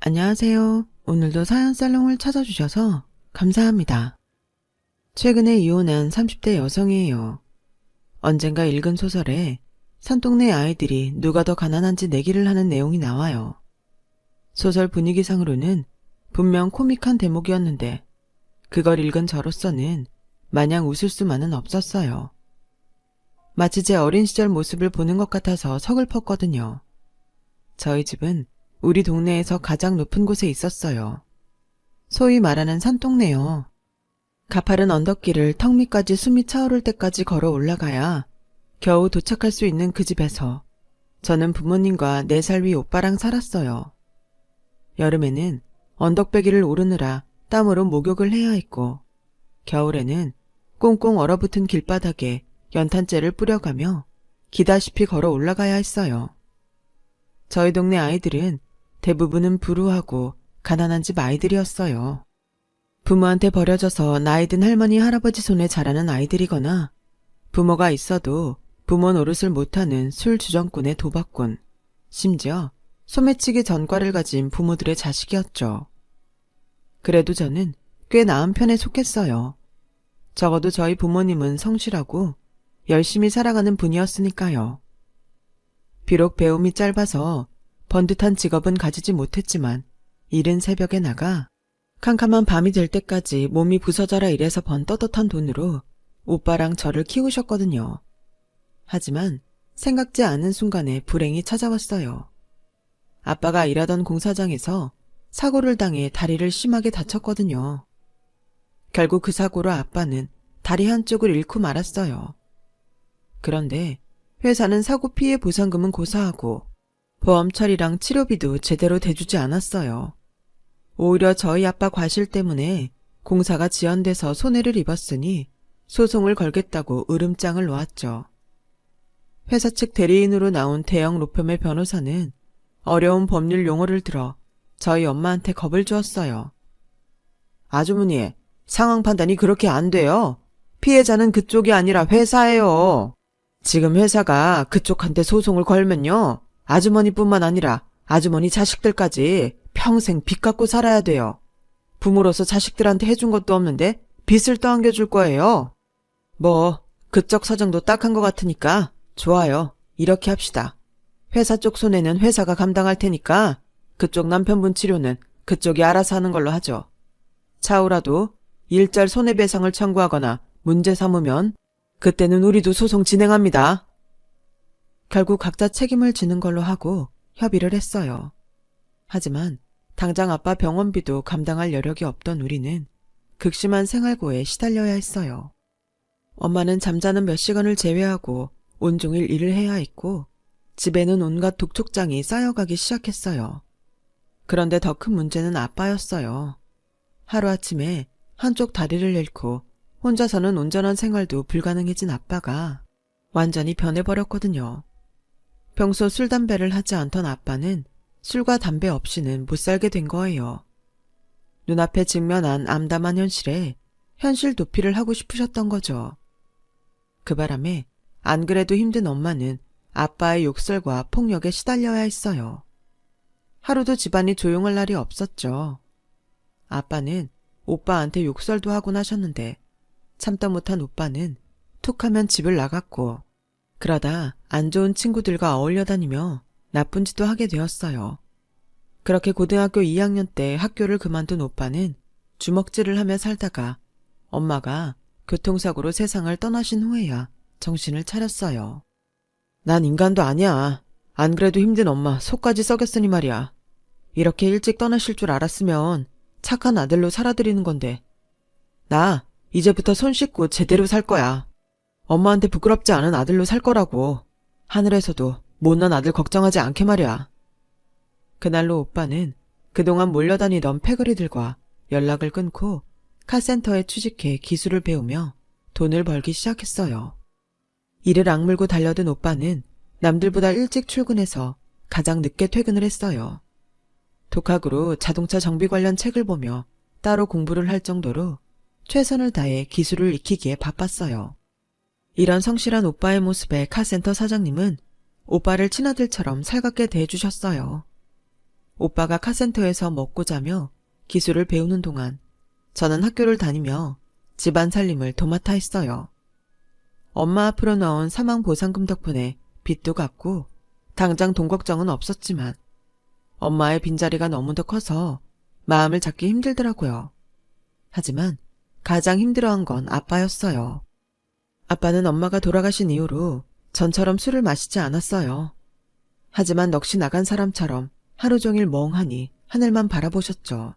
안녕하세요. 오늘도 사연 살롱을 찾아주셔서 감사합니다. 최근에 이혼한 30대 여성이에요. 언젠가 읽은 소설에 산동네 아이들이 누가 더 가난한지 내기를 하는 내용이 나와요. 소설 분위기상으로는 분명 코믹한 대목이었는데 그걸 읽은 저로서는 마냥 웃을 수만은 없었어요. 마치 제 어린 시절 모습을 보는 것 같아서 서글펐거든요. 저희 집은 우리 동네에서 가장 높은 곳에 있었어요. 소위 말하는 산동네요. 가파른 언덕길을 턱 밑까지 숨이 차오를 때까지 걸어 올라가야 겨우 도착할 수 있는 그 집에서 저는 부모님과 4살 위 오빠랑 살았어요. 여름에는 언덕배기를 오르느라 땀으로 목욕을 해야 했고 겨울에는 꽁꽁 얼어붙은 길바닥에 연탄재를 뿌려가며 기다시피 걸어 올라가야 했어요. 저희 동네 아이들은 대부분은 불우하고 가난한 집 아이들이었어요. 부모한테 버려져서 나이든 할머니 할아버지 손에 자라는 아이들이거나 부모가 있어도 부모 노릇을 못하는 술주정꾼의 도박꾼, 심지어 소매치기 전과를 가진 부모들의 자식이었죠. 그래도 저는 꽤 나은 편에 속했어요. 적어도 저희 부모님은 성실하고 열심히 살아가는 분이었으니까요. 비록 배움이 짧아서 번듯한 직업은 가지지 못했지만 이른 새벽에 나가 캄캄한 밤이 될 때까지 몸이 부서져라 일해서 번 떳떳한 돈으로 오빠랑 저를 키우셨거든요. 하지만 생각지 않은 순간에 불행이 찾아왔어요. 아빠가 일하던 공사장에서 사고를 당해 다리를 심하게 다쳤거든요. 결국 그 사고로 아빠는 다리 한쪽을 잃고 말았어요. 그런데 회사는 사고 피해 보상금은 고사하고 보험 처리랑 치료비도 제대로 대주지 않았어요. 오히려 저희 아빠 과실 때문에 공사가 지연돼서 손해를 입었으니 소송을 걸겠다고 으름장을 놓았죠. 회사 측 대리인으로 나온 대형 로펌의 변호사는 어려운 법률 용어를 들어 저희 엄마한테 겁을 주었어요. 아주머니, 상황 판단이 그렇게 안 돼요. 피해자는 그쪽이 아니라 회사예요. 지금 회사가 그쪽한테 소송을 걸면요. 아주머니뿐만 아니라 아주머니 자식들까지 평생 빚 갖고 살아야 돼요. 부모로서 자식들한테 해준 것도 없는데 빚을 떠안겨줄 거예요. 뭐 그쪽 사정도 딱한 것 같으니까 좋아요. 이렇게 합시다. 회사 쪽 손해는 회사가 감당할 테니까 그쪽 남편분 치료는 그쪽이 알아서 하는 걸로 하죠. 차후라도 일절 손해배상을 청구하거나 문제 삼으면 그때는 우리도 소송 진행합니다. 결국 각자 책임을 지는 걸로 하고 협의를 했어요. 하지만 당장 아빠 병원비도 감당할 여력이 없던 우리는 극심한 생활고에 시달려야 했어요. 엄마는 잠자는 몇 시간을 제외하고 온종일 일을 해야 했고 집에는 온갖 독촉장이 쌓여가기 시작했어요. 그런데 더 큰 문제는 아빠였어요. 하루아침에 한쪽 다리를 잃고 혼자서는 온전한 생활도 불가능해진 아빠가 완전히 변해버렸거든요. 평소 술, 담배를 하지 않던 아빠는 술과 담배 없이는 못 살게 된 거예요. 눈앞에 직면한 암담한 현실에 현실 도피를 하고 싶으셨던 거죠. 그 바람에 안 그래도 힘든 엄마는 아빠의 욕설과 폭력에 시달려야 했어요. 하루도 집안이 조용할 날이 없었죠. 아빠는 오빠한테 욕설도 하곤 하셨는데 참다 못한 오빠는 툭하면 집을 나갔고 그러다 안 좋은 친구들과 어울려 다니며 나쁜 짓도 하게 되었어요. 그렇게 고등학교 2학년 때 학교를 그만둔 오빠는 주먹질을 하며 살다가 엄마가 교통사고로 세상을 떠나신 후에야 정신을 차렸어요. 난 인간도 아니야. 안 그래도 힘든 엄마 속까지 썩였으니 말이야. 이렇게 일찍 떠나실 줄 알았으면 착한 아들로 살아드리는 건데. 나 이제부터 손 씻고 제대로 살 거야. 엄마한테 부끄럽지 않은 아들로 살 거라고. 하늘에서도 못난 아들 걱정하지 않게 말이야. 그날로 오빠는 그동안 몰려다니던 패거리들과 연락을 끊고 카센터에 취직해 기술을 배우며 돈을 벌기 시작했어요. 이를 악물고 달려든 오빠는 남들보다 일찍 출근해서 가장 늦게 퇴근을 했어요. 독학으로 자동차 정비 관련 책을 보며 따로 공부를 할 정도로 최선을 다해 기술을 익히기에 바빴어요. 이런 성실한 오빠의 모습에 카센터 사장님은 오빠를 친아들처럼 살갑게 대해주셨어요. 오빠가 카센터에서 먹고 자며 기술을 배우는 동안 저는 학교를 다니며 집안 살림을 도맡아 했어요. 엄마 앞으로 넣은 사망보상금 덕분에 빚도 갚고 당장 돈 걱정은 없었지만 엄마의 빈자리가 너무도 커서 마음을 잡기 힘들더라고요. 하지만 가장 힘들어한 건 아빠였어요. 아빠는 엄마가 돌아가신 이후로 전처럼 술을 마시지 않았어요. 하지만 넋이 나간 사람처럼 하루 종일 멍하니 하늘만 바라보셨죠.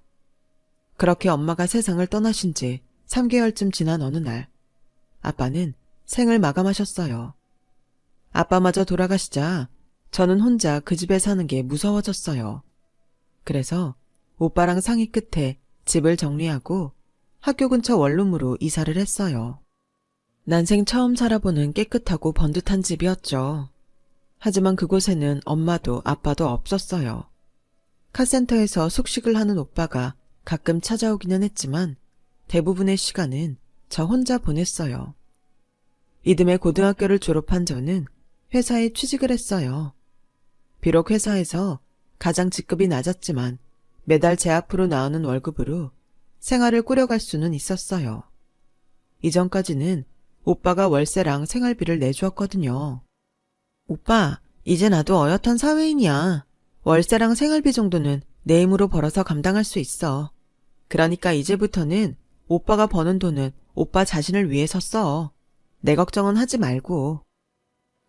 그렇게 엄마가 세상을 떠나신 지 3개월쯤 지난 어느 날 아빠는 생을 마감하셨어요. 아빠마저 돌아가시자 저는 혼자 그 집에 사는 게 무서워졌어요. 그래서 오빠랑 상의 끝에 집을 정리하고 학교 근처 원룸으로 이사를 했어요. 난생 처음 살아보는 깨끗하고 번듯한 집이었죠. 하지만 그곳에는 엄마도 아빠도 없었어요. 카센터에서 숙식을 하는 오빠가 가끔 찾아오기는 했지만 대부분의 시간은 저 혼자 보냈어요. 이듬해 고등학교를 졸업한 저는 회사에 취직을 했어요. 비록 회사에서 가장 직급이 낮았지만 매달 제 앞으로 나오는 월급으로 생활을 꾸려갈 수는 있었어요. 이전까지는 오빠가 월세랑 생활비를 내주었거든요. 오빠, 이제 나도 어엿한 사회인이야. 월세랑 생활비 정도는 내 힘으로 벌어서 감당할 수 있어. 그러니까 이제부터는 오빠가 버는 돈은 오빠 자신을 위해서 써. 내 걱정은 하지 말고.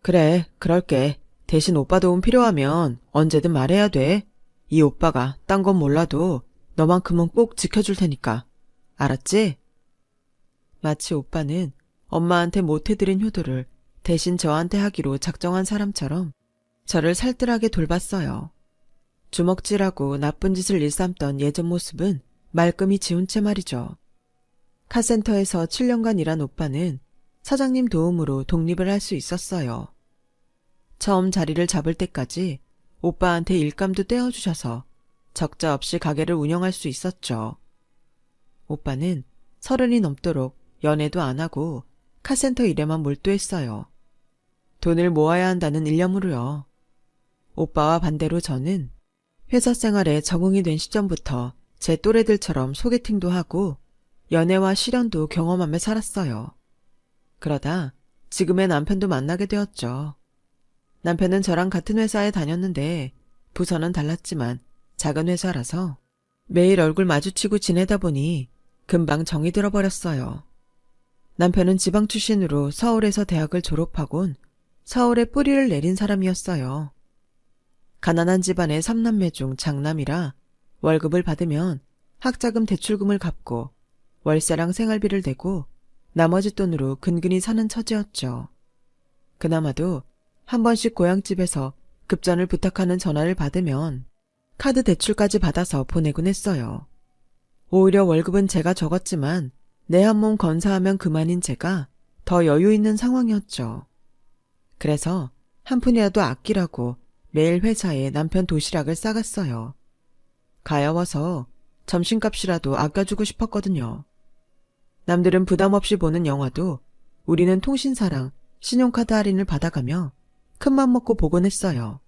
그래, 그럴게. 대신 오빠 도움 필요하면 언제든 말해야 돼. 이 오빠가 딴 건 몰라도 너만큼은 꼭 지켜줄 테니까. 알았지? 마치 오빠는 엄마한테 못해드린 효도를 대신 저한테 하기로 작정한 사람처럼 저를 살뜰하게 돌봤어요. 주먹질하고 나쁜 짓을 일삼던 예전 모습은 말끔히 지운 채 말이죠. 카센터에서 7년간 일한 오빠는 사장님 도움으로 독립을 할 수 있었어요. 처음 자리를 잡을 때까지 오빠한테 일감도 떼어주셔서 적자 없이 가게를 운영할 수 있었죠. 오빠는 30이 넘도록 연애도 안 하고 카센터 일에만 몰두했어요. 돈을 모아야 한다는 일념으로요. 오빠와 반대로 저는 회사 생활에 적응이 된 시점부터 제 또래들처럼 소개팅도 하고 연애와 실연도 경험하며 살았어요. 그러다 지금의 남편도 만나게 되었죠. 남편은 저랑 같은 회사에 다녔는데 부서는 달랐지만 작은 회사라서 매일 얼굴 마주치고 지내다 보니 금방 정이 들어버렸어요. 남편은 지방 출신으로 서울에서 대학을 졸업하곤 서울에 뿌리를 내린 사람이었어요. 가난한 집안의 3남매 중 장남이라 월급을 받으면 학자금 대출금을 갚고 월세랑 생활비를 대고 나머지 돈으로 근근히 사는 처지였죠. 그나마도 한 번씩 고향집에서 급전을 부탁하는 전화를 받으면 카드 대출까지 받아서 보내곤 했어요. 오히려 월급은 제가 적었지만 내 한 몸 건사하면 그만인 제가 더 여유 있는 상황이었죠. 그래서 한 푼이라도 아끼라고 매일 회사에 남편 도시락을 싸갔어요. 가여워서 점심값이라도 아껴주고 싶었거든요. 남들은 부담 없이 보는 영화도 우리는 통신사랑 신용카드 할인을 받아가며 큰맘 먹고 보곤 했어요.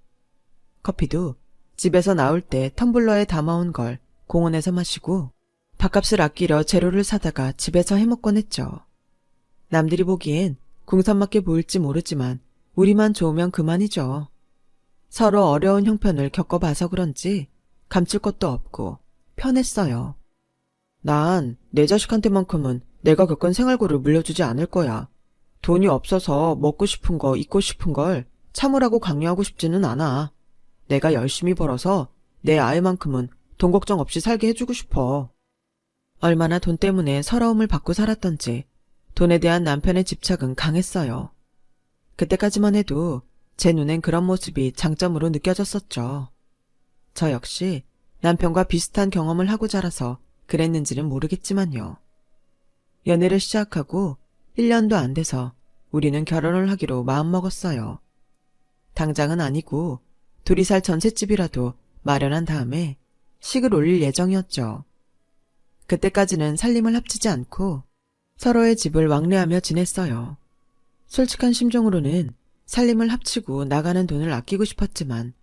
커피도 집에서 나올 때 텀블러에 담아온 걸 공원에서 마시고 밥값을 아끼려 재료를 사다가 집에서 해먹곤 했죠. 남들이 보기엔 궁산맞게 보일지 모르지만 우리만 좋으면 그만이죠. 서로 어려운 형편을 겪어봐서 그런지 감출 것도 없고 편했어요. 난 내 자식한테만큼은 내가 겪은 생활고를 물려주지 않을 거야. 돈이 없어서 먹고 싶은 거 입고 싶은 걸 참으라고 강요하고 싶지는 않아. 내가 열심히 벌어서 내 아이만큼은 돈 걱정 없이 살게 해주고 싶어. 얼마나 돈 때문에 서러움을 받고 살았던지 돈에 대한 남편의 집착은 강했어요. 그때까지만 해도 제 눈엔 그런 모습이 장점으로 느껴졌었죠. 저 역시 남편과 비슷한 경험을 하고 자라서 그랬는지는 모르겠지만요. 연애를 시작하고 1년도 안 돼서 우리는 결혼을 하기로 마음먹었어요. 당장은 아니고 둘이 살 전셋집이라도 마련한 다음에 식을 올릴 예정이었죠. 그때까지는 살림을 합치지 않고 서로의 집을 왕래하며 지냈어요. 솔직한 심정으로는 살림을 합치고 나가는 돈을 아끼고 싶었지만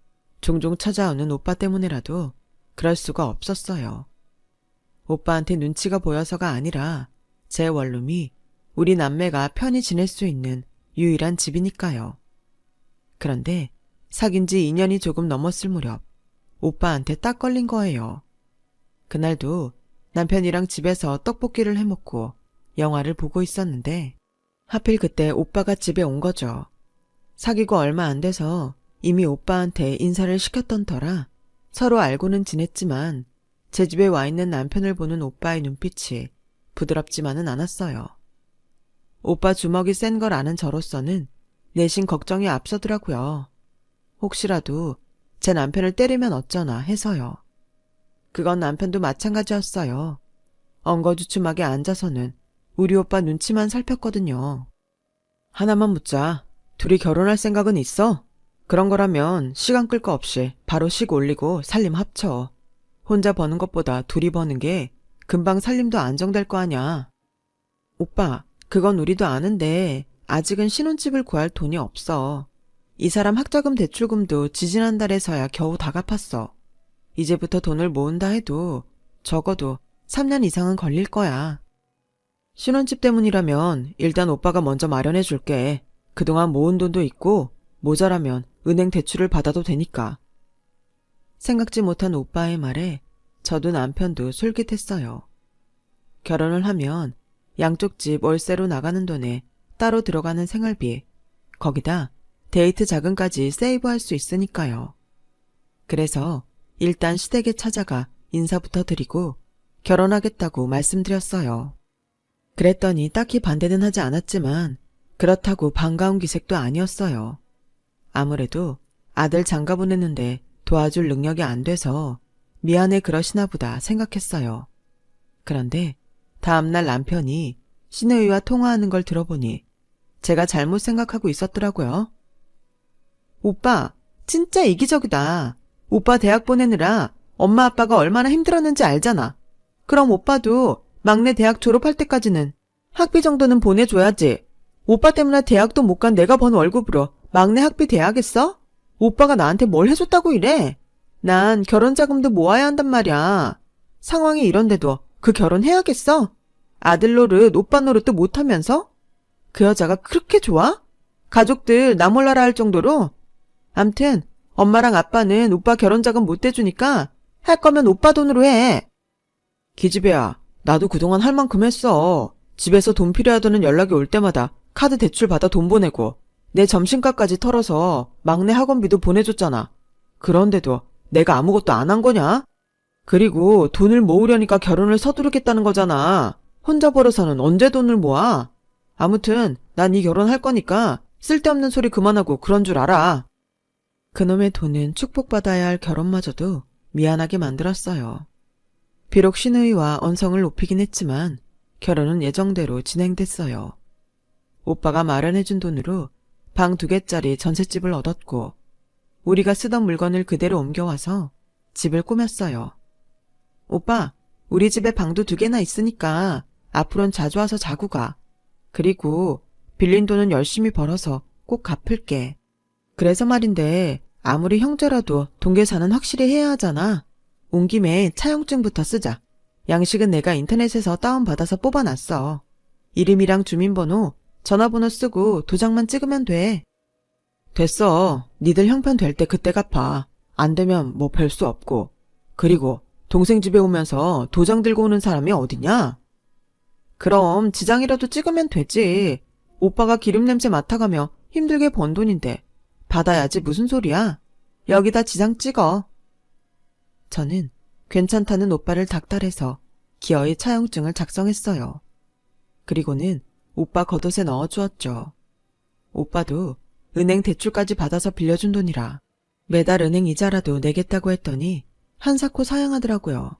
종종 찾아오는 오빠 때문에라도 그럴 수가 없었어요. 오빠한테 눈치가 보여서가 아니라 제 원룸이 우리 남매가 편히 지낼 수 있는 유일한 집이니까요. 그런데 사귄 지 2년이 조금 넘었을 무렵 오빠한테 딱 걸린 거예요. 그날도 남편이랑 집에서 떡볶이를 해먹고 영화를 보고 있었는데 하필 그때 오빠가 집에 온 거죠. 사귀고 얼마 안 돼서 이미 오빠한테 인사를 시켰던 터라 서로 알고는 지냈지만 제 집에 와 있는 남편을 보는 오빠의 눈빛이 부드럽지만은 않았어요. 오빠 주먹이 센 걸 아는 저로서는 내심 걱정이 앞서더라고요. 혹시라도 제 남편을 때리면 어쩌나 해서요. 그건 남편도 마찬가지였어요. 엉거주춤하게 앉아서는 우리 오빠 눈치만 살폈거든요. 하나만 묻자. 둘이 결혼할 생각은 있어? 그런 거라면 시간 끌 거 없이 바로 식 올리고 살림 합쳐. 혼자 버는 것보다 둘이 버는 게 금방 살림도 안정될 거 아냐. 오빠, 그건 우리도 아는데 아직은 신혼집을 구할 돈이 없어. 이 사람 학자금 대출금도 지지난달에서야 겨우 다 갚았어. 이제부터 돈을 모은다 해도 적어도 3년 이상은 걸릴 거야. 신혼집 때문이라면 일단 오빠가 먼저 마련해 줄게. 그동안 모은 돈도 있고 모자라면 은행 대출을 받아도 되니까. 생각지 못한 오빠의 말에 저도 남편도 솔깃했어요. 결혼을 하면 양쪽 집 월세로 나가는 돈에 따로 들어가는 생활비, 거기다 데이트 자금까지 세이브할 수 있으니까요. 그래서 일단 시댁에 찾아가 인사부터 드리고 결혼하겠다고 말씀드렸어요. 그랬더니 딱히 반대는 하지 않았지만 그렇다고 반가운 기색도 아니었어요. 아무래도 아들 장가 보냈는데 도와줄 능력이 안 돼서 미안해 그러시나 보다 생각했어요. 그런데 다음날 남편이 시누이와 통화하는 걸 들어보니 제가 잘못 생각하고 있었더라고요. 오빠, 진짜 이기적이다. 오빠 대학 보내느라 엄마 아빠가 얼마나 힘들었는지 알잖아. 그럼 오빠도 막내 대학 졸업할 때까지는 학비 정도는 보내줘야지. 오빠 때문에 대학도 못 간 내가 번 월급으로 막내 학비 대야겠어? 오빠가 나한테 뭘 해줬다고 이래? 난 결혼 자금도 모아야 한단 말이야. 상황이 이런데도 그 결혼 해야겠어? 아들 노릇, 오빠 노릇도 못하면서? 그 여자가 그렇게 좋아? 가족들 나 몰라라 할 정도로? 암튼 엄마랑 아빠는 오빠 결혼 자금 못 대주니까 할 거면 오빠 돈으로 해. 기집애야, 나도 그동안 할 만큼 했어. 집에서 돈 필요하다는 연락이 올 때마다 카드 대출 받아 돈 보내고 내 점심값까지 털어서 막내 학원비도 보내줬잖아. 그런데도 내가 아무것도 안 한 거냐? 그리고 돈을 모으려니까 결혼을 서두르겠다는 거잖아. 혼자 벌어서는 언제 돈을 모아? 아무튼 난 이 결혼할 거니까 쓸데없는 소리 그만하고 그런 줄 알아. 그놈의 돈은 축복받아야 할 결혼마저도 미안하게 만들었어요. 비록 시누이와 언성을 높이긴 했지만 결혼은 예정대로 진행됐어요. 오빠가 마련해준 돈으로 방 2개짜리 전셋집을 얻었고 우리가 쓰던 물건을 그대로 옮겨와서 집을 꾸몄어요. 오빠, 우리 집에 방도 2개나 있으니까 앞으론 자주 와서 자고 가. 그리고 빌린 돈은 열심히 벌어서 꼭 갚을게. 그래서 말인데 아무리 형제라도 동계사는 확실히 해야 하잖아. 온 김에 차용증부터 쓰자. 양식은 내가 인터넷에서 다운받아서 뽑아놨어. 이름이랑 주민번호, 전화번호 쓰고 도장만 찍으면 돼. 됐어. 니들 형편 될 때 그때 갚아. 안 되면 뭐 별 수 없고. 그리고 동생 집에 오면서 도장 들고 오는 사람이 어디냐? 그럼 지장이라도 찍으면 되지. 오빠가 기름 냄새 맡아가며 힘들게 번 돈인데 받아야지 무슨 소리야. 여기다 지장 찍어. 저는 괜찮다는 오빠를 닥달해서 기어이 차용증을 작성했어요. 그리고는 오빠 겉옷에 넣어주었죠. 오빠도 은행 대출까지 받아서 빌려준 돈이라 매달 은행 이자라도 내겠다고 했더니 한사코 사양하더라고요.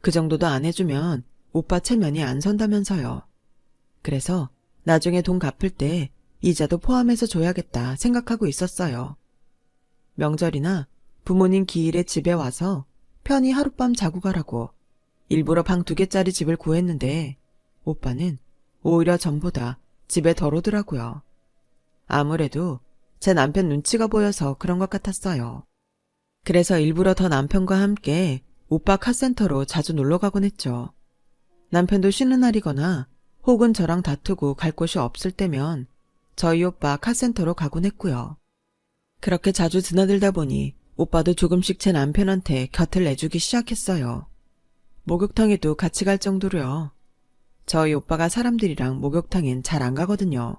그 정도도 안 해주면 오빠 체면이 안 선다면서요. 그래서 나중에 돈 갚을 때 이자도 포함해서 줘야겠다 생각하고 있었어요. 명절이나 부모님 기일에 집에 와서 편히 하룻밤 자고 가라고 일부러 방 2개짜리 집을 구했는데 오빠는 오히려 전보다 집에 덜 오더라고요. 아무래도 제 남편 눈치가 보여서 그런 것 같았어요. 그래서 일부러 더 남편과 함께 오빠 카센터로 자주 놀러 가곤 했죠. 남편도 쉬는 날이거나 혹은 저랑 다투고 갈 곳이 없을 때면 저희 오빠 카센터로 가곤 했고요. 그렇게 자주 드나들다 보니 오빠도 조금씩 제 남편한테 곁을 내주기 시작했어요. 목욕탕에도 같이 갈 정도로요. 저희 오빠가 사람들이랑 목욕탕엔 잘 안 가거든요.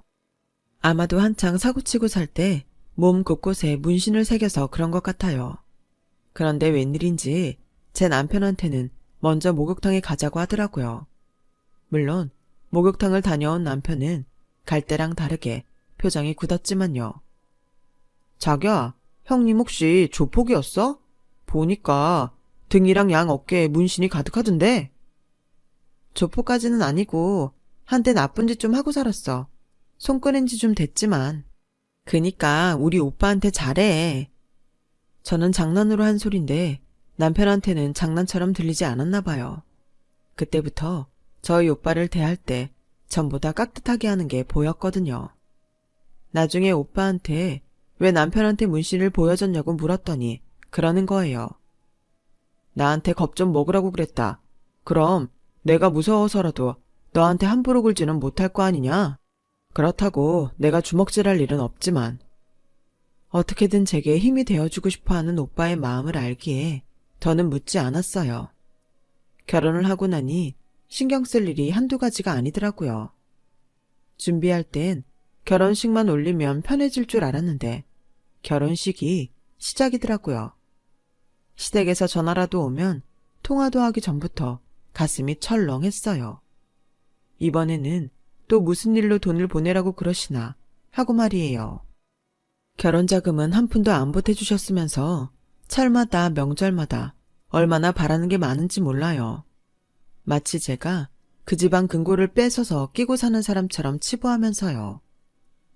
아마도 한창 사고치고 살 때 몸 곳곳에 문신을 새겨서 그런 것 같아요. 그런데 웬일인지 제 남편한테는 먼저 목욕탕에 가자고 하더라고요. 물론 목욕탕을 다녀온 남편은 갈 때랑 다르게 표정이 굳었지만요. 자기야, 형님 혹시 조폭이었어? 보니까 등이랑 양 어깨에 문신이 가득하던데? 조폭까지는 아니고 한때 나쁜 짓 좀 하고 살았어. 손 끊은 지 좀 됐지만. 그니까 우리 오빠한테 잘해. 저는 장난으로 한 소린데 남편한테는 장난처럼 들리지 않았나 봐요. 그때부터 저희 오빠를 대할 때 전보다 깍듯하게 하는 게 보였거든요. 나중에 오빠한테 왜 남편한테 문신을 보여줬냐고 물었더니 그러는 거예요. 나한테 겁 좀 먹으라고 그랬다. 그럼 내가 무서워서라도 너한테 함부로 굴지는 못할 거 아니냐? 그렇다고 내가 주먹질할 일은 없지만 어떻게든 제게 힘이 되어주고 싶어하는 오빠의 마음을 알기에 더는 묻지 않았어요. 결혼을 하고 나니 신경 쓸 일이 한두 가지가 아니더라고요. 준비할 땐 결혼식만 올리면 편해질 줄 알았는데 결혼식이 시작이더라고요. 시댁에서 전화라도 오면 통화도 하기 전부터 가슴이 철렁했어요. 이번에는 또 무슨 일로 돈을 보내라고 그러시나 하고 말이에요. 결혼자금은 한 푼도 안 보태주셨으면서 철마다 명절마다 얼마나 바라는 게 많은지 몰라요. 마치 제가 그 집안 금고를 뺏어서 끼고 사는 사람처럼 치부하면서요.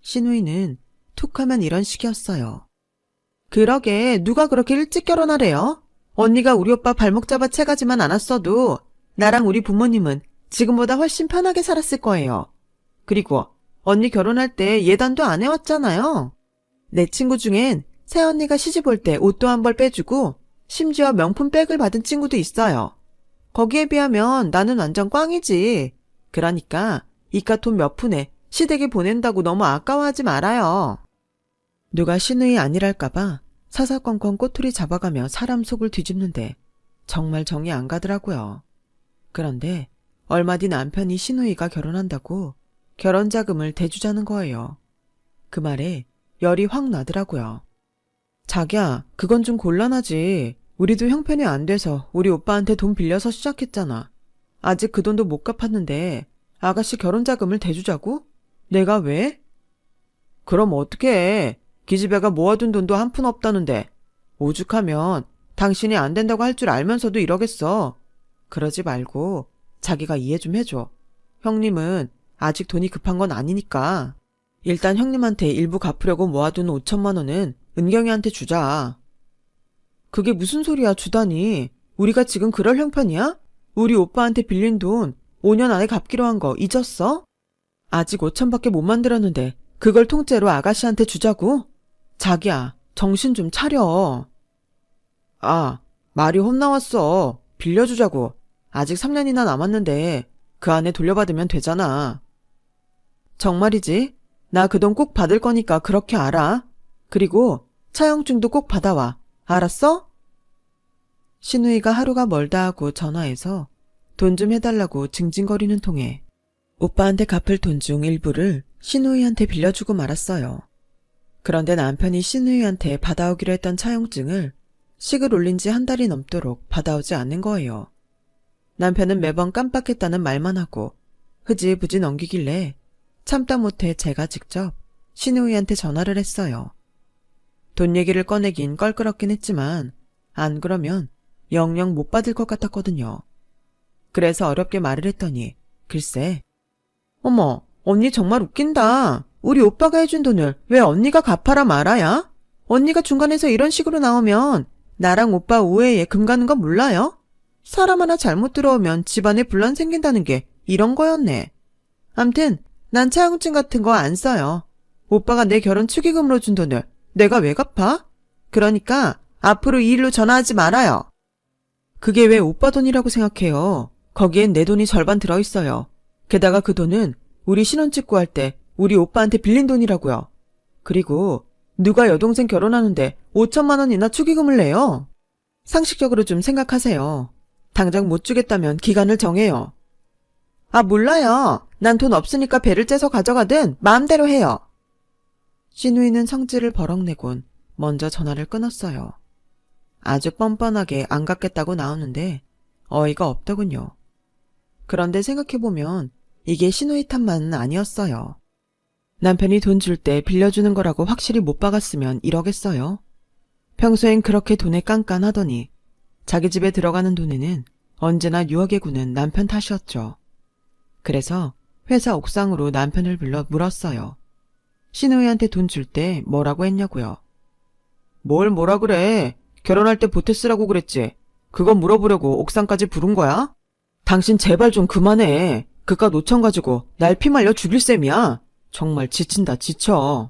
시누이는 툭하면 이런 식이었어요. 그러게 누가 그렇게 일찍 결혼하래요? 언니가 우리 오빠 발목 잡아 채가지만 않았어도 나랑 우리 부모님은 지금보다 훨씬 편하게 살았을 거예요. 그리고 언니 결혼할 때 예단도 안 해왔잖아요. 내 친구 중엔 새언니가 시집 올 때 옷도 한 벌 빼주고 심지어 명품 백을 받은 친구도 있어요. 거기에 비하면 나는 완전 꽝이지. 그러니까 이깟 돈 몇 푼에 시댁에 보낸다고 너무 아까워하지 말아요. 누가 시누이 아니랄까봐 사사건건 꼬투리 잡아가며 사람 속을 뒤집는데 정말 정이 안 가더라고요. 그런데 얼마 뒤 남편이 시누이가 결혼한다고 결혼자금을 대주자는 거예요. 그 말에 열이 확 나더라고요. 자기야, 그건 좀 곤란하지. 우리도 형편이 안 돼서 우리 오빠한테 돈 빌려서 시작했잖아. 아직 그 돈도 못 갚았는데 아가씨 결혼자금을 대주자고? 내가 왜? 그럼 어떡해. 기집애가 모아둔 돈도 한 푼 없다는데 오죽하면 당신이 안 된다고 할 줄 알면서도 이러겠어. 그러지 말고 자기가 이해 좀 해줘. 형님은 아직 돈이 급한 건 아니니까. 일단 형님한테 일부 갚으려고 모아둔 5천만 원은 은경이한테 주자. 그게 무슨 소리야 주다니. 우리가 지금 그럴 형편이야? 우리 오빠한테 빌린 돈 5년 안에 갚기로 한 거 잊었어? 아직 5천밖에 못 만들었는데 그걸 통째로 아가씨한테 주자고? 자기야, 정신 좀 차려. 아, 말이 혼나왔어. 빌려주자고. 아직 3년이나 남았는데 그 안에 돌려받으면 되잖아. 정말이지? 나 그 돈 꼭 받을 거니까 그렇게 알아. 그리고 차용증도 꼭 받아와. 알았어? 시누이가 하루가 멀다 하고 전화해서 돈 좀 해달라고 징징거리는 통에 오빠한테 갚을 돈 중 일부를 시누이한테 빌려주고 말았어요. 그런데 남편이 시누이한테 받아오기로 했던 차용증을 식을 올린 지 한 달이 넘도록 받아오지 않는 거예요. 남편은 매번 깜빡했다는 말만 하고 흐지부지 넘기길래 참다 못해 제가 직접 시누이한테 전화를 했어요. 돈 얘기를 꺼내긴 껄끄럽긴 했지만 안 그러면 영영 못 받을 것 같았거든요. 그래서 어렵게 말을 했더니 글쎄, 어머, 언니 정말 웃긴다. 우리 오빠가 해준 돈을 왜 언니가 갚아라 말아야? 언니가 중간에서 이런 식으로 나오면 나랑 오빠 오해에 금 가는 거 몰라요? 사람 하나 잘못 들어오면 집안에 분란 생긴다는 게 이런 거였네. 암튼 난 차용증 같은 거 안 써요. 오빠가 내 결혼 축의금으로 준 돈을 내가 왜 갚아? 그러니까 앞으로 이 일로 전화하지 말아요. 그게 왜 오빠 돈이라고 생각해요? 거기엔 내 돈이 절반 들어있어요. 게다가 그 돈은 우리 신혼 찍고 할 때 우리 오빠한테 빌린 돈이라고요. 그리고 누가 여동생 결혼하는데 5천만 원이나 축의금을 내요? 상식적으로 좀 생각하세요. 당장 못 주겠다면 기간을 정해요. 아, 몰라요. 난 돈 없으니까 배를 째서 가져가든 마음대로 해요. 신우이는 성질을 버럭내곤 먼저 전화를 끊었어요. 아주 뻔뻔하게 안 갚겠다고 나오는데 어이가 없더군요. 그런데 생각해보면 이게 신우이 탓만은 아니었어요. 남편이 돈 줄 때 빌려주는 거라고 확실히 못 박았으면 이러겠어요? 평소엔 그렇게 돈에 깐깐하더니 자기 집에 들어가는 돈에는 언제나 유혹에 구는 남편 탓이었죠. 그래서 회사 옥상으로 남편을 불러 물었어요. 신우이한테 돈 줄 때 뭐라고 했냐고요. 뭘 뭐라 그래. 결혼할 때 보태 쓰라고 그랬지. 그거 물어보려고 옥상까지 부른 거야? 당신 제발 좀 그만해. 그깟 5천 가지고 날 피말려 죽일 셈이야. 정말 지친다 지쳐.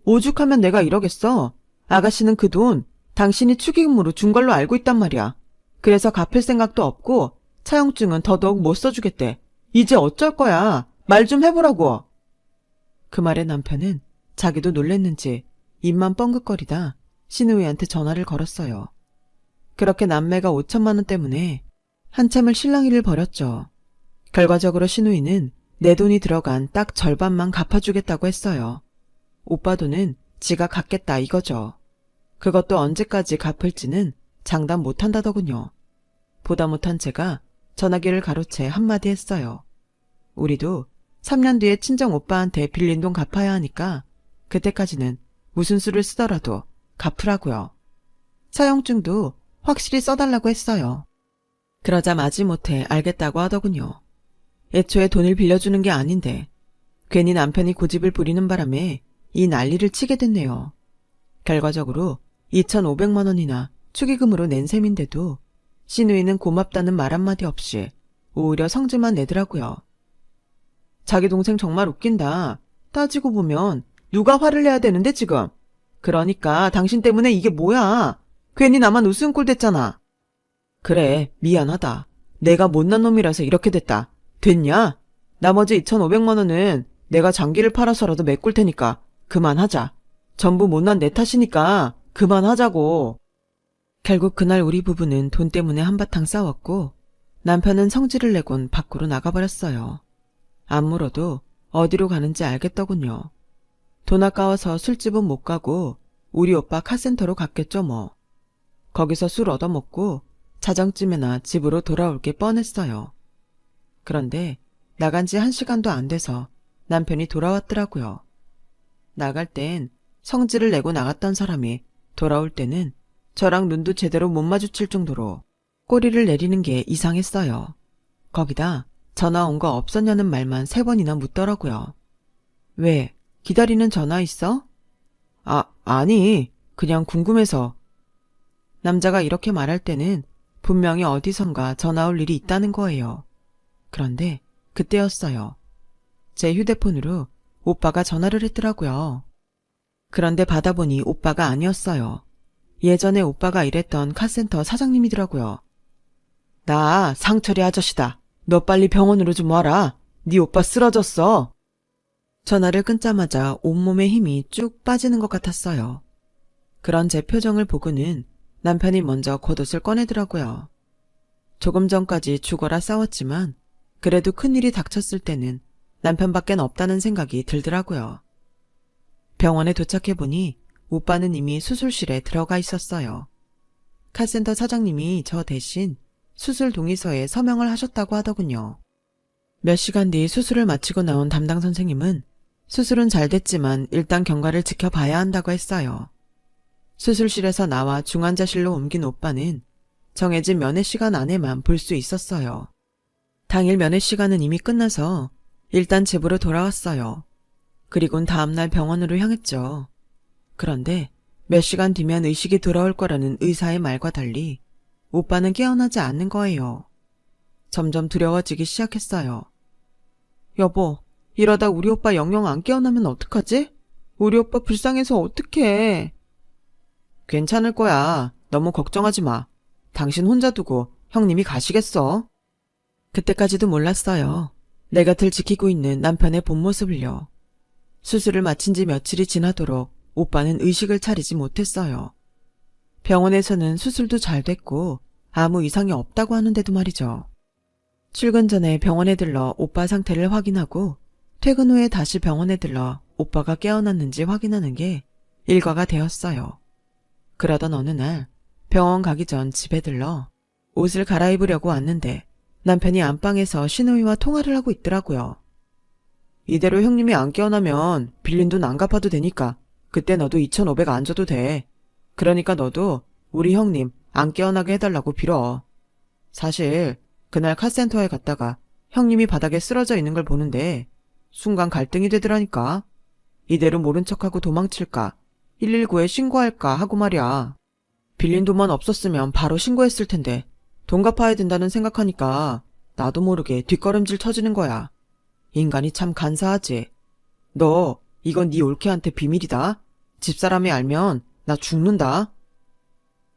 오죽하면 내가 이러겠어. 아가씨는 그 돈 당신이 축의금으로 준 걸로 알고 있단 말이야. 그래서 갚을 생각도 없고 차용증은 더더욱 못 써주겠대. 이제 어쩔 거야. 말 좀 해보라고. 그 말에 남편은 자기도 놀랬는지 입만 뻥긋거리다 신우이한테 전화를 걸었어요. 그렇게 남매가 5천만 원 때문에 한참을 실랑이를 벌였죠. 결과적으로 신우이는 내 돈이 들어간 딱 절반만 갚아주겠다고 했어요. 오빠 돈은 지가 갚겠다 이거죠. 그것도 언제까지 갚을지는 장담 못한다더군요. 보다 못한 제가 전화기를 가로채 한마디 했어요. 우리도 3년 뒤에 친정 오빠한테 빌린 돈 갚아야 하니까 그때까지는 무슨 수를 쓰더라도 갚으라고요. 차용증도 확실히 써달라고 했어요. 그러자 마지못해 알겠다고 하더군요. 애초에 돈을 빌려주는 게 아닌데 괜히 남편이 고집을 부리는 바람에 이 난리를 치게 됐네요. 결과적으로 2,500만 원이나 축의금으로 낸 셈인데도 신우이는 고맙다는 말 한마디 없이 오히려 성질만 내더라고요. 자기 동생 정말 웃긴다. 따지고 보면 누가 화를 내야 되는데 지금. 그러니까 당신 때문에 이게 뭐야. 괜히 나만 웃음꼴 됐잖아. 그래, 미안하다. 내가 못난 놈이라서 이렇게 됐다. 됐냐? 나머지 2,500만 원은 내가 장기를 팔아서라도 메꿀 테니까 그만하자. 전부 못난 내 탓이니까 그만하자고. 결국 그날 우리 부부는 돈 때문에 한바탕 싸웠고 남편은 성질을 내곤 밖으로 나가버렸어요. 안 물어도 어디로 가는지 알겠더군요. 돈 아까워서 술집은 못 가고 우리 오빠 카센터로 갔겠죠 뭐. 거기서 술 얻어먹고 자정쯤에나 집으로 돌아올 게 뻔했어요. 그런데 나간 지 1시간도 안 돼서 남편이 돌아왔더라고요. 나갈 땐 성질을 내고 나갔던 사람이 돌아올 때는 저랑 눈도 제대로 못 마주칠 정도로 꼬리를 내리는 게 이상했어요. 거기다 전화 온 거 없었냐는 말만 3번이나 묻더라고요. 왜? 기다리는 전화 있어? 아니, 그냥 궁금해서. 남자가 이렇게 말할 때는 분명히 어디선가 전화 올 일이 있다는 거예요. 그런데 그때였어요. 제 휴대폰으로 오빠가 전화를 했더라고요. 그런데 받아보니 오빠가 아니었어요. 예전에 오빠가 일했던 카센터 사장님이더라고요. 나 상철이 아저씨다. 너 빨리 병원으로 좀 와라. 네 오빠 쓰러졌어. 전화를 끊자마자 온몸에 힘이 쭉 빠지는 것 같았어요. 그런 제 표정을 보고는 남편이 먼저 겉옷을 꺼내더라고요. 조금 전까지 죽어라 싸웠지만 그래도 큰일이 닥쳤을 때는 남편밖엔 없다는 생각이 들더라고요. 병원에 도착해보니 오빠는 이미 수술실에 들어가 있었어요. 카센터 사장님이 저 대신 수술 동의서에 서명을 하셨다고 하더군요. 몇 시간 뒤 수술을 마치고 나온 담당 선생님은 수술은 잘 됐지만 일단 경과를 지켜봐야 한다고 했어요. 수술실에서 나와 중환자실로 옮긴 오빠는 정해진 면회 시간 안에만 볼 수 있었어요. 당일 면회 시간은 이미 끝나서 일단 집으로 돌아왔어요. 그리곤 다음날 병원으로 향했죠. 그런데 몇 시간 뒤면 의식이 돌아올 거라는 의사의 말과 달리 오빠는 깨어나지 않는 거예요. 점점 두려워지기 시작했어요. 여보, 이러다 우리 오빠 영영 안 깨어나면 어떡하지? 우리 오빠 불쌍해서 어떡해. 괜찮을 거야. 너무 걱정하지 마. 당신 혼자 두고 형님이 가시겠어? 그때까지도 몰랐어요. 내 곁을 지키고 있는 남편의 본 모습을요. 수술을 마친 지 며칠이 지나도록 오빠는 의식을 차리지 못했어요. 병원에서는 수술도 잘 됐고 아무 이상이 없다고 하는데도 말이죠. 출근 전에 병원에 들러 오빠 상태를 확인하고 퇴근 후에 다시 병원에 들러 오빠가 깨어났는지 확인하는 게 일과가 되었어요. 그러던 어느 날 병원 가기 전 집에 들러 옷을 갈아입으려고 왔는데 남편이 안방에서 시누이와 통화를 하고 있더라고요. 이대로 형님이 안 깨어나면 빌린 돈 안 갚아도 되니까 그때 너도 2,500 안 줘도 돼. 그러니까 너도 우리 형님 안 깨어나게 해달라고 빌어. 사실 그날 카센터에 갔다가 형님이 바닥에 쓰러져 있는 걸 보는데 순간 갈등이 되더라니까. 이대로 모른 척하고 도망칠까 119에 신고할까 하고 말이야. 빌린 돈만 없었으면 바로 신고했을 텐데 돈 갚아야 된다는 생각하니까 나도 모르게 뒷걸음질 쳐지는 거야. 인간이 참 간사하지. 너 이건 네 올케한테 비밀이다. 집사람이 알면 나 죽는다.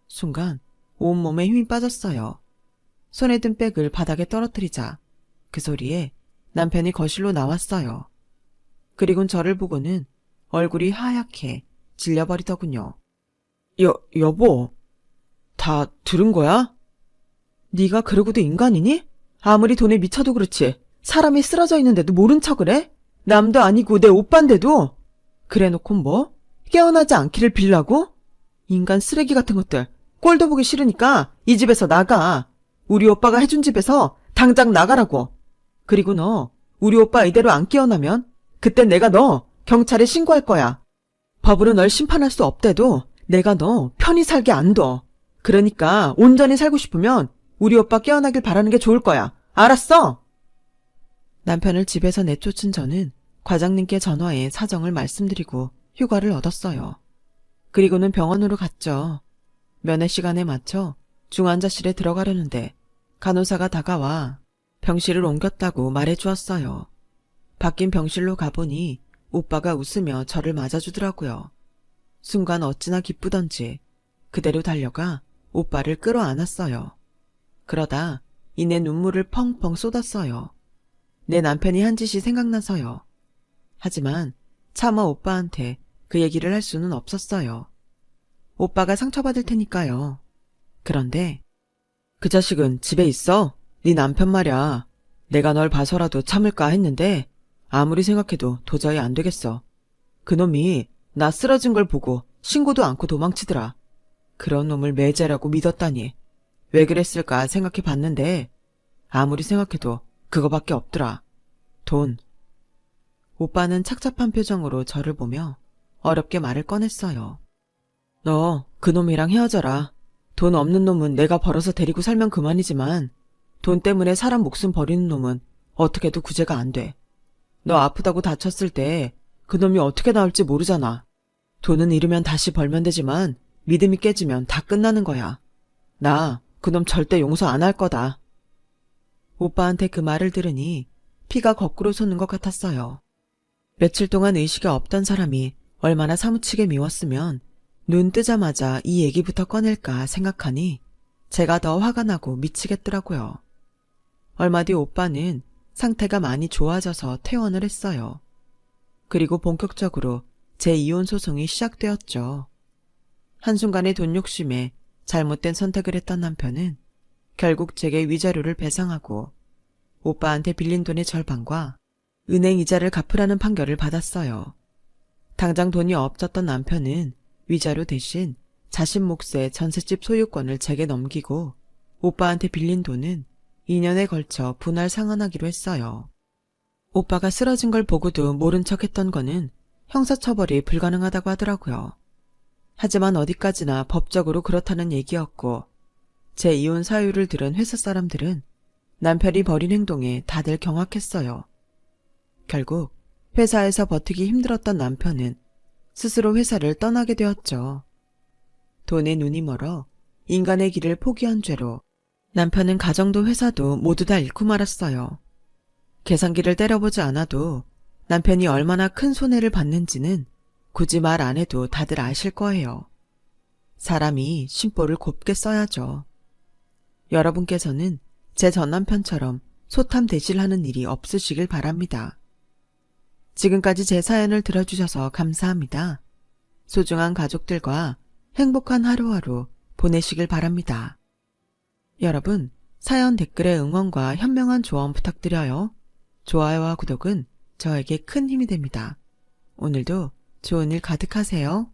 순간 온몸에 힘이 빠졌어요. 손에 든 백을 바닥에 떨어뜨리자 그 소리에 남편이 거실로 나왔어요. 그리곤 저를 보고는 얼굴이 하얗게 질려버리더군요. 여보, 다 들은 거야? 네가 그러고도 인간이니? 아무리 돈에 미쳐도 그렇지 사람이 쓰러져 있는데도 모른 척을 해? 남도 아니고 내 오빠인데도? 그래놓고 뭐? 깨어나지 않기를 빌라고? 인간 쓰레기 같은 것들. 꼴도 보기 싫으니까 이 집에서 나가. 우리 오빠가 해준 집에서 당장 나가라고. 그리고 너 우리 오빠 이대로 안 깨어나면 그때 내가 너 경찰에 신고할 거야. 법으로 널 심판할 수 없대도 내가 너 편히 살게 안 둬. 그러니까 온전히 살고 싶으면 우리 오빠 깨어나길 바라는 게 좋을 거야. 알았어? 남편을 집에서 내쫓은 저는 과장님께 전화해 사정을 말씀드리고 휴가를 얻었어요. 그리고는 병원으로 갔죠. 면회 시간에 맞춰 중환자실에 들어가려는데 간호사가 다가와 병실을 옮겼다고 말해주었어요. 바뀐 병실로 가보니 오빠가 웃으며 저를 맞아주더라고요. 순간 어찌나 기쁘던지 그대로 달려가 오빠를 끌어안았어요. 그러다 이내 눈물을 펑펑 쏟았어요. 내 남편이 한 짓이 생각나서요. 하지만 차마 오빠한테 그 얘기를 할 수는 없었어요. 오빠가 상처받을 테니까요. 그런데 그 자식은 집에 있어? 네 남편 말야. 내가 널 봐서라도 참을까 했는데 아무리 생각해도 도저히 안 되겠어. 그놈이 나 쓰러진 걸 보고 신고도 않고 도망치더라. 그런 놈을 매제라고 믿었다니. 왜 그랬을까 생각해 봤는데 아무리 생각해도 그거밖에 없더라. 돈. 오빠는 착잡한 표정으로 저를 보며 어렵게 말을 꺼냈어요. 너 그놈이랑 헤어져라. 돈 없는 놈은 내가 벌어서 데리고 살면 그만이지만 돈 때문에 사람 목숨 버리는 놈은 어떻게도 구제가 안 돼. 너 아프다고 다쳤을 때 그놈이 어떻게 나올지 모르잖아. 돈은 잃으면 다시 벌면 되지만 믿음이 깨지면 다 끝나는 거야. 나 그놈 절대 용서 안 할 거다. 오빠한테 그 말을 들으니 피가 거꾸로 솟는 것 같았어요. 며칠 동안 의식이 없던 사람이 얼마나 사무치게 미웠으면 눈 뜨자마자 이 얘기부터 꺼낼까 생각하니 제가 더 화가 나고 미치겠더라고요. 얼마 뒤 오빠는 상태가 많이 좋아져서 퇴원을 했어요. 그리고 본격적으로 제 이혼 소송이 시작되었죠. 한순간의 돈 욕심에 잘못된 선택을 했던 남편은 결국 제게 위자료를 배상하고 오빠한테 빌린 돈의 절반과 은행 이자를 갚으라는 판결을 받았어요. 당장 돈이 없었던 남편은 위자료 대신 자신 몫의 전셋집 소유권을 제게 넘기고 오빠한테 빌린 돈은 2년에 걸쳐 분할 상환하기로 했어요. 오빠가 쓰러진 걸 보고도 모른 척했던 거는 형사처벌이 불가능하다고 하더라고요. 하지만 어디까지나 법적으로 그렇다는 얘기였고 제 이혼 사유를 들은 회사 사람들은 남편이 벌인 행동에 다들 경악했어요. 결국 회사에서 버티기 힘들었던 남편은 스스로 회사를 떠나게 되었죠. 돈에 눈이 멀어 인간의 길을 포기한 죄로 남편은 가정도 회사도 모두 다 잃고 말았어요. 계산기를 때려보지 않아도 남편이 얼마나 큰 손해를 봤는지는 굳이 말 안 해도 다들 아실 거예요. 사람이 심보를 곱게 써야죠. 여러분께서는 제 전남편처럼 소탐대실하는 일이 없으시길 바랍니다. 지금까지 제 사연을 들어주셔서 감사합니다. 소중한 가족들과 행복한 하루하루 보내시길 바랍니다. 여러분, 사연 댓글에 응원과 현명한 조언 부탁드려요. 좋아요와 구독은 저에게 큰 힘이 됩니다. 오늘도 좋은 일 가득하세요.